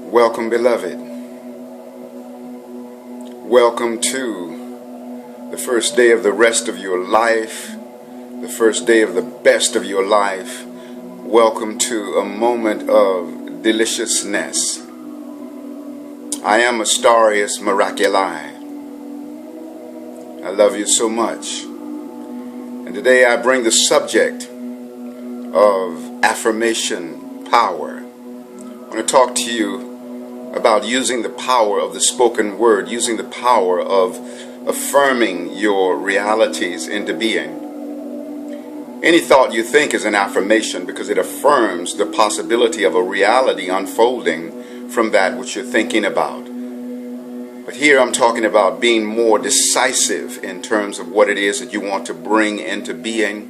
Welcome, beloved. Welcome to the first day of the rest of your life, the first day of the best of your life. Welcome to a moment of deliciousness. I am Astarius Miraculi. I love you so much. And today I bring the subject of affirmation power. I want to talk to you about using the power of the spoken word, using the power of affirming your realities into being. Any thought you think is an affirmation because it affirms the possibility of a reality unfolding from that which you're thinking about. But here I'm talking about being more decisive in terms of what it is that you want to bring into being.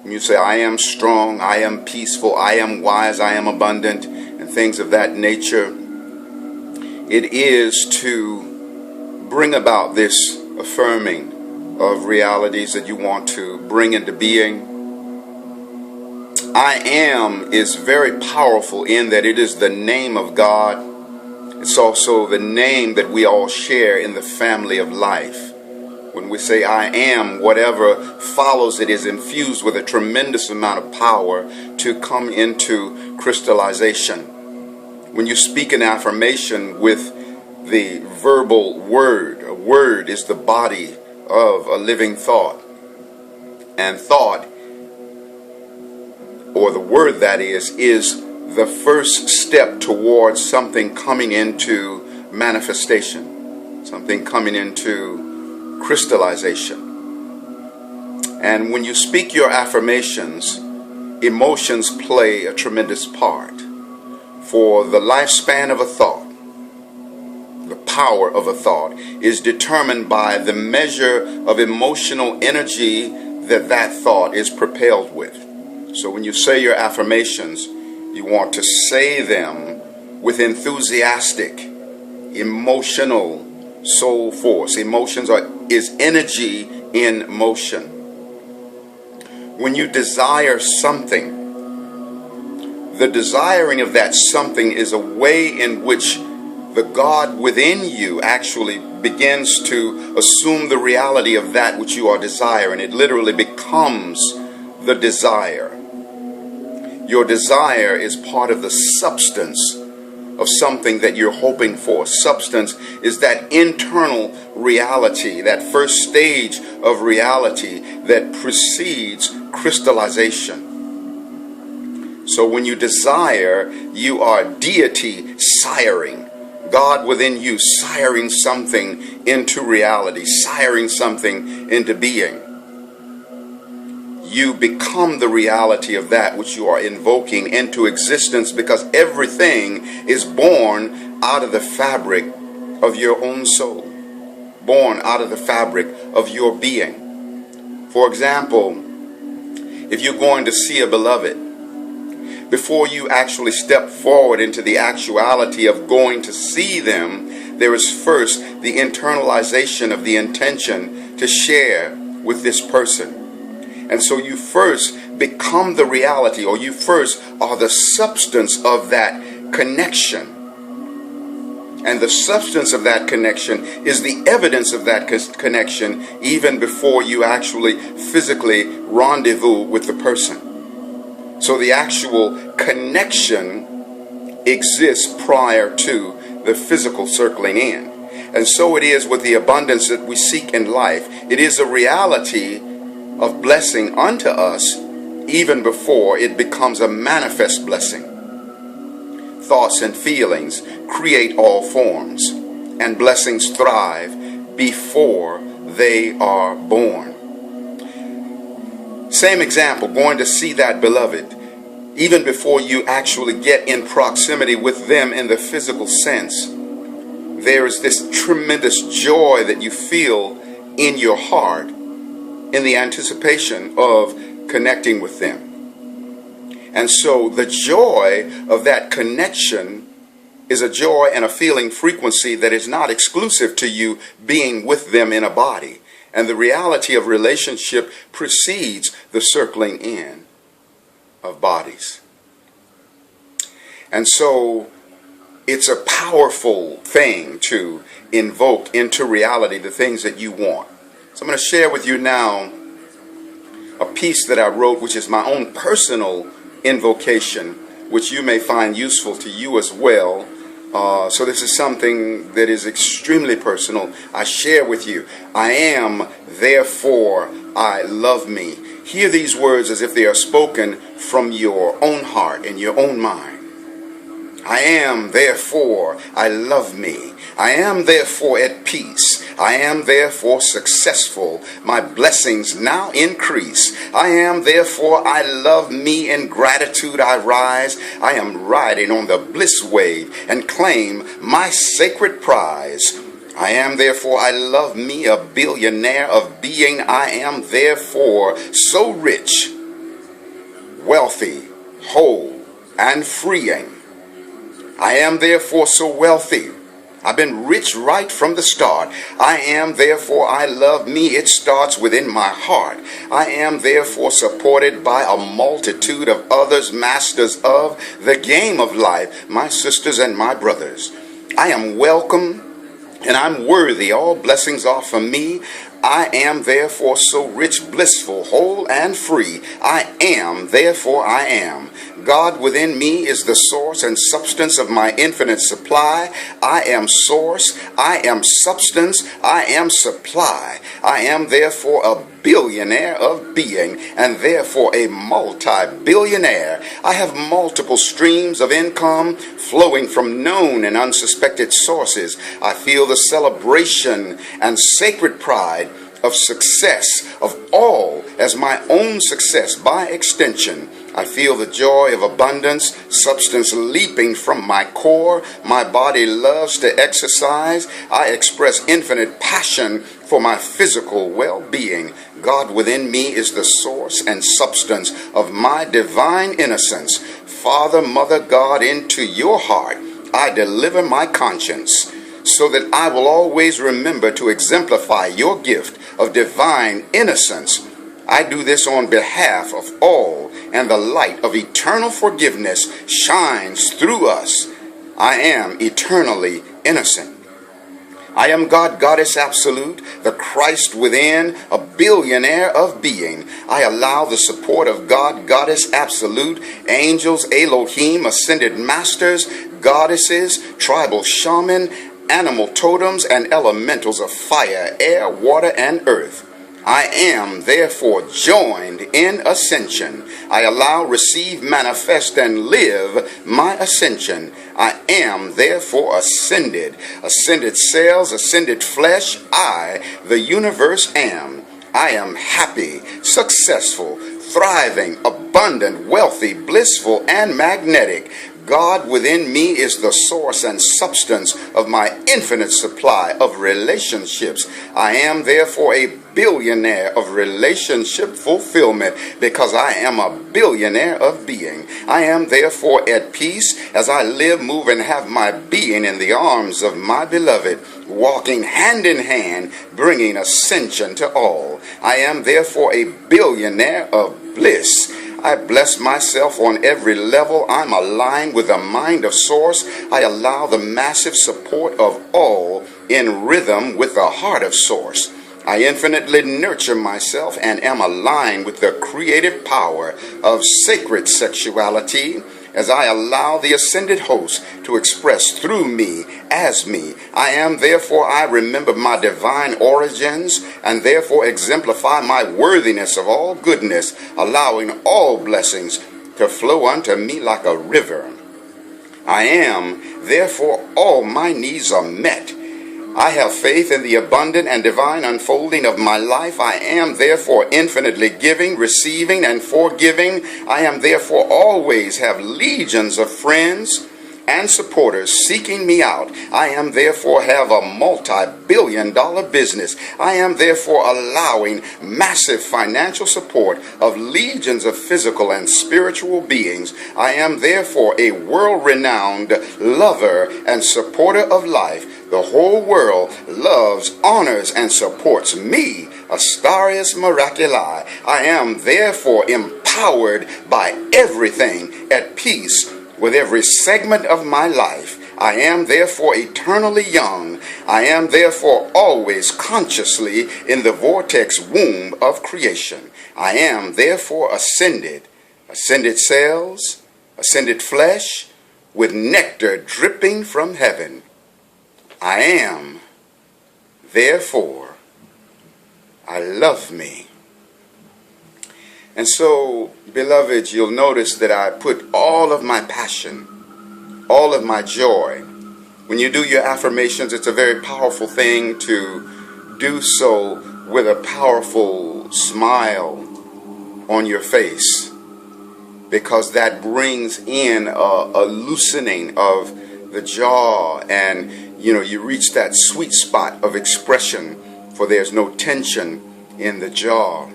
When you say, I am strong, I am peaceful, I am wise, I am abundant, and things of that nature, it is to bring about this affirming of realities that you want to bring into being. I am is very powerful in that it is the name of God. It's also the name that we all share in the family of life. When we say I am, whatever follows it is infused with a tremendous amount of power to come into crystallization. When you speak an affirmation with the verbal word, a word is the body of a living thought. And thought, or the word that is the first step towards something coming into manifestation, something coming into crystallization. And when you speak your affirmations, emotions play a tremendous part. For the lifespan of a thought, the power of a thought is determined by the measure of emotional energy that that thought is propelled with. So when you say your affirmations, you want to say them with enthusiastic, emotional soul force. Emotions is energy in motion. When you desire something, the desiring of that something is a way in which the God within you actually begins to assume the reality of that which you are desiring. It literally becomes the desire. Your desire is part of the substance of something that you're hoping for. Substance is that internal reality, that first stage of reality that precedes crystallization. So when you desire, you are deity siring. God within you siring something into reality, siring something into being. You become the reality of that which you are invoking into existence, because everything is born out of the fabric of your own soul, born out of the fabric of your being. For example, if you're going to see a beloved, before you actually step forward into the actuality of going to see them, there is first the internalization of the intention to share with this person. And so you first become the reality, or you first are the substance of that connection. And the substance of that connection is the evidence of that connection even before you actually physically rendezvous with the person. So the actual connection exists prior to the physical circling in. And so it is with the abundance that we seek in life. It is a reality of blessing unto us even before it becomes a manifest blessing. Thoughts and feelings create all forms, and blessings thrive before they are born. Same example, going to see that beloved, even before you actually get in proximity with them in the physical sense, there is this tremendous joy that you feel in your heart in the anticipation of connecting with them. And so the joy of that connection is a joy and a feeling frequency that is not exclusive to you being with them in a body. And the reality of relationship precedes the circling in of bodies. And so It's a powerful thing to invoke into reality the things that you want. So I'm going to share with you now a piece that I wrote, which is my own personal invocation, which you may find useful to you as well. So this is something that is extremely personal. I share with you. I am, therefore I love me. Hear these words as if they are spoken from your own heart and your own mind. I am, therefore I love me. I am therefore at peace. I am therefore successful. My blessings now increase. I am therefore I love me. In gratitude I rise. I am riding on the bliss wave and claim my sacred prize. I am therefore I love me, a billionaire of being. I am therefore so rich, wealthy, whole, and freeing. I am therefore so wealthy. I've been rich right from the start. I am therefore I love me. It starts within my heart. I am therefore supported by a multitude of others, masters of the game of life, my sisters and my brothers. I am welcome and I'm worthy. All blessings are for me. I am therefore so rich, blissful, whole, and free. I am, therefore I am. God within me is the source and substance of my infinite supply. I am source. I am substance. I am supply. I am therefore a billionaire of being, and therefore a multi-billionaire. I have multiple streams of income flowing from known and unsuspected sources. I feel the celebration and sacred pride of success of all as my own success by extension. I feel the joy of abundance, substance leaping from my core. My body loves to exercise. I express infinite passion for my physical well-being. God within me is the source and substance of my divine innocence. Father, Mother, God, into your heart I deliver my conscience, so that I will always remember to exemplify your gift of divine innocence. I do this on behalf of all, and the light of eternal forgiveness shines through us. I am eternally innocent. I am God, Goddess Absolute, the Christ within, a billionaire of being. I allow the support of God, Goddess Absolute, angels, Elohim, ascended masters, goddesses, tribal shaman, animal totems, and elementals of fire, air, water, and earth. I am therefore joined in ascension. I allow, receive, manifest, and live my ascension. I am therefore ascended. Ascended cells, ascended flesh, I, the universe, am. I am happy, successful, thriving, abundant, wealthy, blissful, and magnetic. God within me is the source and substance of my infinite supply of relationships. I am therefore a billionaire of relationship fulfillment, because I am a billionaire of being. I am therefore at peace as I live, move, and have my being in the arms of my beloved, walking hand in hand, bringing ascension to all. I am therefore a billionaire of bliss. I bless myself on every level. I'm aligned with the mind of source. I allow the massive support of all in rhythm with the heart of source. I infinitely nurture myself and am aligned with the creative power of sacred sexuality as I allow the ascended host to express through me as me. I am, therefore, I remember my divine origins and therefore exemplify my worthiness of all goodness, allowing all blessings to flow unto me like a river. I am, therefore, all my needs are met. I have faith in the abundant and divine unfolding of my life. I am therefore infinitely giving, receiving, and forgiving. I am therefore always have legions of friends and supporters seeking me out. I am therefore have a multi-billion-dollar business. I am therefore allowing massive financial support of legions of physical and spiritual beings. I am therefore a world-renowned lover and supporter of life. The whole world loves, honors, and supports me, Astarius Miraculi. I am therefore empowered by everything, at peace with every segment of my life. I am therefore eternally young. I am therefore always consciously in the vortex womb of creation. I am therefore ascended, ascended cells, ascended flesh, with nectar dripping from heaven. I am therefore I love me. And so, beloved, you'll notice that I put all of my passion, all of my joy. When you do your affirmations, it's a very powerful thing to do so with a powerful smile on your face, because that brings in a loosening of the jaw, and you reach that sweet spot of expression, for there's no tension in the jaw.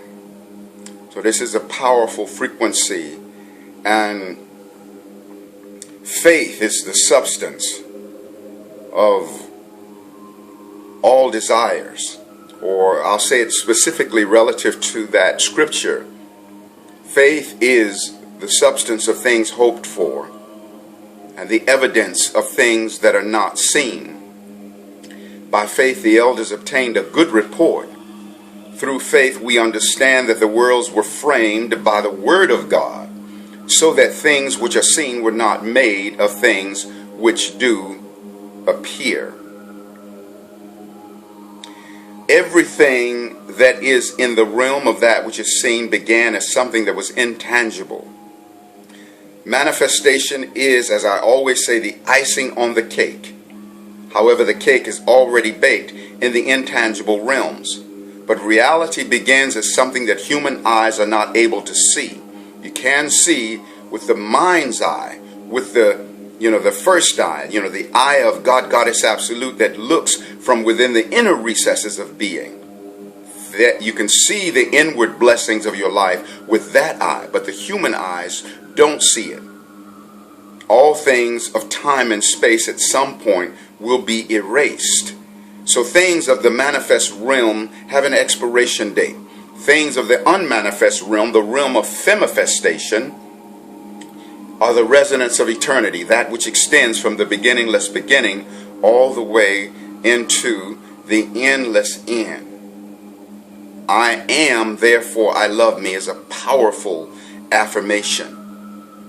So this is a powerful frequency, and faith is the substance of all desires, or I'll say it specifically relative to that scripture. Faith is the substance of things hoped for and the evidence of things that are not seen. By faith the elders obtained a good report. Through faith we understand that the worlds were framed by the word of God, so that things which are seen were not made of things which do appear. Everything that is in the realm of that which is seen began as something that was intangible. Manifestation is, as I always say, the icing on the cake. However, the cake is already baked in the intangible realms. But reality begins as something that human eyes are not able to see. You can see with the mind's eye, with the first eye, the eye of God, Goddess Absolute, that looks from within the inner recesses of being. That you can see the inward blessings of your life with that eye, but the human eyes don't see it. All things of time and space at some point will be erased. So things of the manifest realm have an expiration date. Things of the unmanifest realm, the realm of femifestation, are the resonance of eternity, that which extends from the beginningless beginning all the way into the endless end. I am, therefore I love me is a powerful affirmation,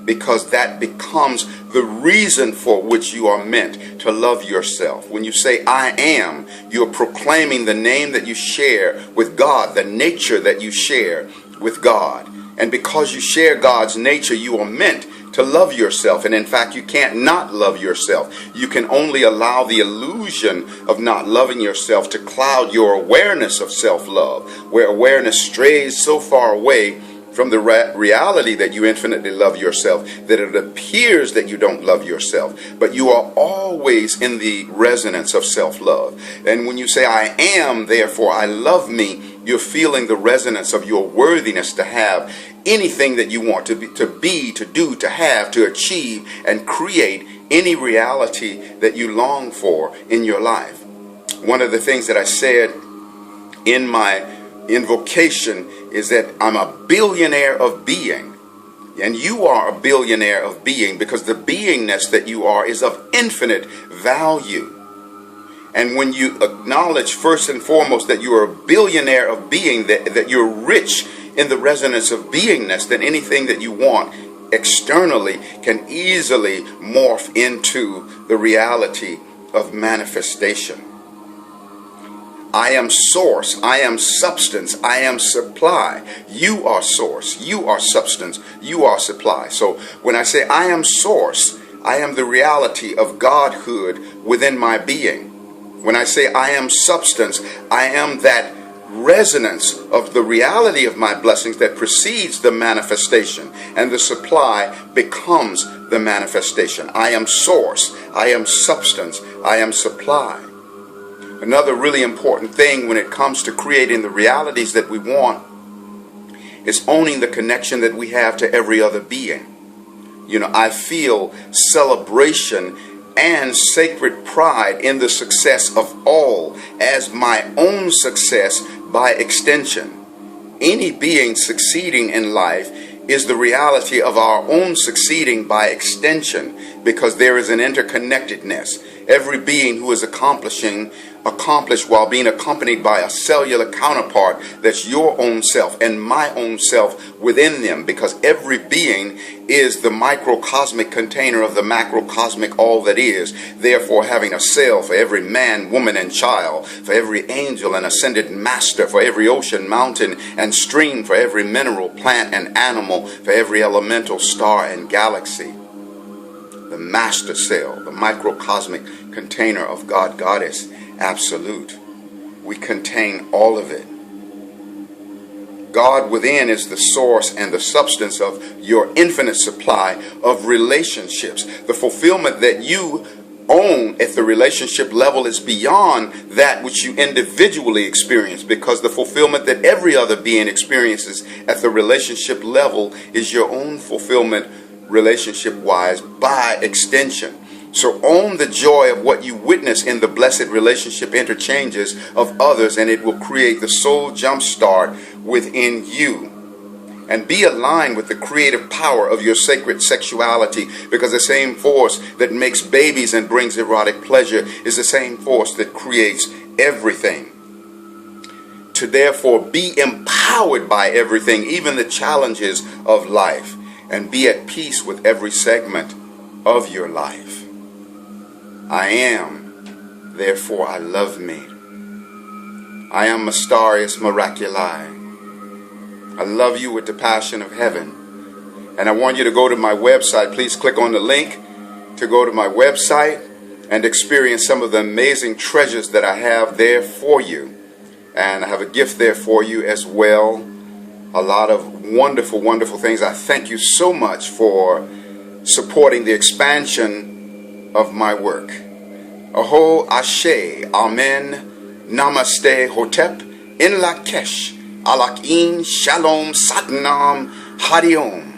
because that becomes the reason for which you are meant to love yourself. When you say I am, you're proclaiming the name that you share with God, the nature that you share with God. And because you share God's nature, you are meant to love yourself. And in fact, you can't not love yourself. You can only allow the illusion of not loving yourself to cloud your awareness of self-love, where awareness strays so far away from the reality that you infinitely love yourself, that it appears that you don't love yourself, but you are always in the resonance of self-love. And when you say, I am, therefore I love me, you're feeling the resonance of your worthiness to have anything that you want to be, to do, to have, to achieve, and create any reality that you long for in your life. One of the things that I said in my invocation is that I'm a billionaire of being, and you are a billionaire of being, because the beingness that you are is of infinite value. And when you acknowledge first and foremost that you are a billionaire of being, that you're rich in the resonance of beingness, then anything that you want externally can easily morph into the reality of manifestation. I am source, I am substance, I am supply. You are source, you are substance, you are supply. So when I say I am source, I am the reality of Godhood within my being. When I say I am substance, I am that resonance of the reality of my blessings that precedes the manifestation, and the supply becomes the manifestation. I am source, I am substance, I am supply. Another really important thing when it comes to creating the realities that we want is owning the connection that we have to every other being. I feel celebration and sacred pride in the success of all as my own success by extension. Any being succeeding in life is the reality of our own succeeding by extension, because there is an interconnectedness. Every being who is accomplished while being accompanied by a cellular counterpart that's your own self and my own self within them, because every being is the microcosmic container of the macrocosmic all that is, therefore having a cell for every man, woman, and child, for every angel and ascended master, for every ocean, mountain, and stream, for every mineral, plant, and animal, for every elemental, star, and galaxy. The master cell, the microcosmic container of God, Goddess, Absolute. We contain all of it. God within is the source and the substance of your infinite supply of relationships. The fulfillment that you own at the relationship level is beyond that which you individually experience, because the fulfillment that every other being experiences at the relationship level is your own fulfillment relationship-wise by extension. So own the joy of what you witness in the blessed relationship interchanges of others, and it will create the soul jumpstart within you. And be aligned with the creative power of your sacred sexuality, because the same force that makes babies and brings erotic pleasure is the same force that creates everything. To therefore be empowered by everything, even the challenges of life, and be at peace with every segment of your life. I am, therefore I love me. I am Mysterious Miraculi. I love you with the passion of heaven. And I want you to go to my website. Please click on the link to go to my website and experience some of the amazing treasures that I have there for you. And I have a gift there for you as well. A lot of wonderful, wonderful things. I thank you so much for supporting the expansion of my work. Aho Ashe, Amen, Namaste, Hotep, In Lakesh, Alakin, Shalom, Satnam, Hariom.